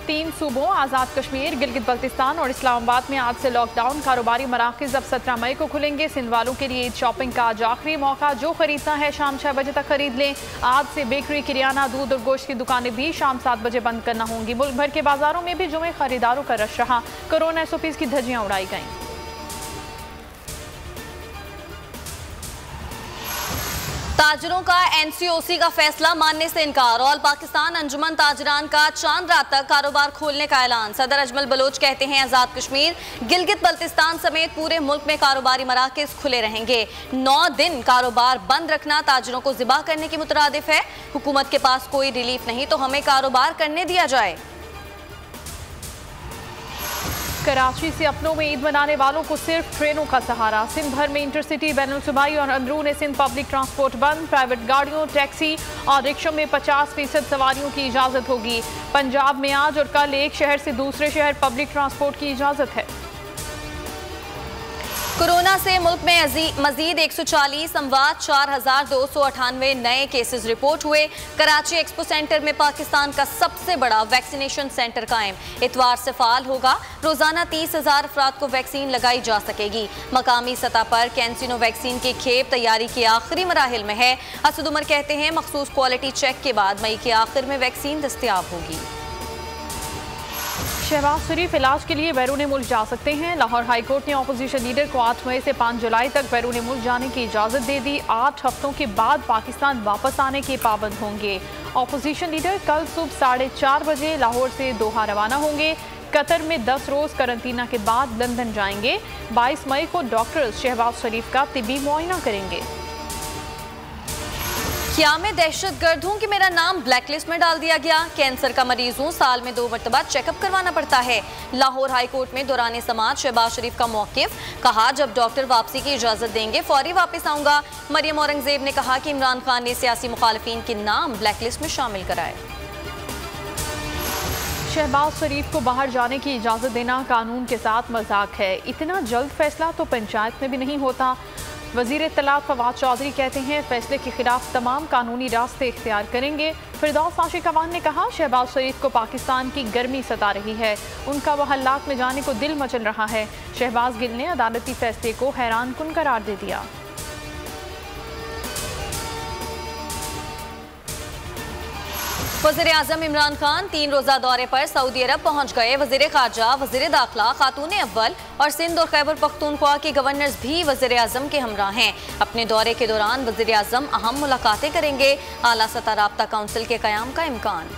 3 सूबों आज़ाद कश्मीर, गिलगित बल्तिस्तान और इस्लामाबाद में आज से लॉकडाउन। कारोबारी मराकज़ अब 17 मई को खुलेंगे। सिंध वालों के लिए ईद शॉपिंग का आज आखिरी मौका। जो खरीदना है शाम 6 बजे तक खरीद लें। आज से बेकरी, किराना, दूध और गोश्त की दुकानें भी शाम 7 बजे बंद करना होंगी। मुल्क भर के बाजारों में भी जुमे खरीदारों का रश रहा। कोरोना SOPs की धज्जियां उड़ाई गईं। ताजरों का NCOC का फैसला मानने से इनकार। ऑल पाकिस्तान अंजुमन ताजरान का चांद रात तक कारोबार खोलने का ऐलान। सदर अजमल बलोच कहते हैं आज़ाद कश्मीर, गिलगित बल्तिस्तान समेत पूरे मुल्क में कारोबारी मराकज़ खुले रहेंगे। 9 दिन कारोबार बंद रखना ताजरों को ज़िबा करने की मुतरादिफ है। हुकूमत के पास कोई रिलीफ नहीं तो हमें कारोबार करने दिया जाए। कराची से अपनों में ईद मनाने वालों को सिर्फ ट्रेनों का सहारा। सिंध भर में इंटरसिटी, बैनुल सूबाई और अंदरून सिंध पब्लिक ट्रांसपोर्ट बंद। प्राइवेट गाड़ियों, टैक्सी और रिक्शों में 50% सवारियों की इजाज़त होगी। पंजाब में आज और कल एक शहर से दूसरे शहर पब्लिक ट्रांसपोर्ट की इजाज़त है। कोरोना से मुल्क में मजीद 140 अमवात, 4298 नए केसेस रिपोर्ट हुए। कराची एक्सपो सेंटर में पाकिस्तान का सबसे बड़ा वैक्सीनेशन सेंटर कायम। इतवार से फाल होगा। रोजाना 30,000 अफराद को वैक्सीन लगाई जा सकेगी। मकामी सतह पर कैंसिनो वैक्सीन की खेप तैयारी के आखिरी मराहिल में है। असद उमर कहते हैं मखसूस क्वालिटी चेक के बाद मई के आखिर में वैक्सीन दस्तयाब होगी। शहबाज शरीफ इलाज के लिए बैरून मुल्क जा सकते हैं। लाहौर हाई कोर्ट ने अपोजिशन लीडर को 8 मई से 5 जुलाई तक बैरून मुल्क जाने की इजाज़त दे दी। 8 हफ्तों के बाद पाकिस्तान वापस आने के पाबंद होंगे। अपोजिशन लीडर कल सुबह 4:30 बजे लाहौर से दोहा रवाना होंगे। कतर में 10 रोज़ करंतना के बाद लंदन जाएंगे। 22 मई को डॉक्टर्स शहबाज शरीफ का तिबी मुआयना करेंगे। क्या मैं दहशतगर्द हूँ कि मेरा नाम ब्लैकलिस्ट में डाल दिया गया? कैंसर का मरीज हूँ, साल में 2 मरतबा चेकअप करवाना पड़ता है। लाहौर हाई कोर्ट में दौरान समाअत शहबाज शरीफ का मौकिफ। कहा जब डॉक्टर वापसी की इजाज़त देंगे फौरी वापस आऊँगा। मरियम औरंगजेब ने कहा कि इमरान खान ने सियासी मुखालिफिन के नाम ब्लैकलिस्ट में शामिल कराए। शहबाज शरीफ को बाहर जाने की इजाज़त देना कानून के साथ मजाक है। इतना जल्द फैसला तो पंचायत में भी नहीं होता। वज़ीर इत्तलात फवाद चौधरी कहते हैं फैसले के खिलाफ तमाम कानूनी रास्ते इख्तियार करेंगे। फिरदौस आशिक अवान ने कहा शहबाज शरीफ को पाकिस्तान की गर्मी सता रही है। उनका वहल्लाक में जाने को दिल मचल रहा है। शहबाज गिल ने अदालती फैसले को हैरान कुन करार दे दिया। वज़ीर आज़म इमरान खान 3 रोज़ा दौरे पर सऊदी अरब पहुंच गए। वज़ीर ख़ारजा, वज़ीर दाखिला, खातून अव्वल और सिंध और खैबर पख्तूनख्वा के गवर्नर्स भी वज़ीर आज़म के हमरा हैं। अपने दौरे के दौरान वज़ीर आज़म अहम मुलाकातें करेंगे। आला सतह राब्ता काउंसिल के क़याम का इम्कान।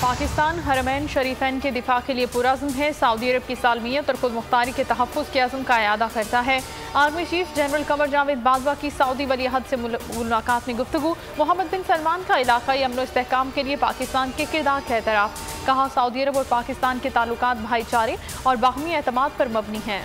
पाकिस्तान हरमैन शरीफैन के दिफा के लिए पुरअज़्म है। सऊदी अरब की सालमियत और खुद मुख्तारी के तहफ़्फ़ुज़ के अज़्म का इआदा करता है। Army chief general Qamar Javed Bajwa की सऊदी वलीअहद से मुलाकात में गुफ्तगू। मोहम्मद बिन सलमान का इलाक़ाई अमन व इस्तेहकाम के लिए पाकिस्तान के किरदार का एतराफ़। कहा सऊदी अरब और पाकिस्तान के ताल्लुकात भाईचारे और बाहमी एतमाद पर मबनी हैं।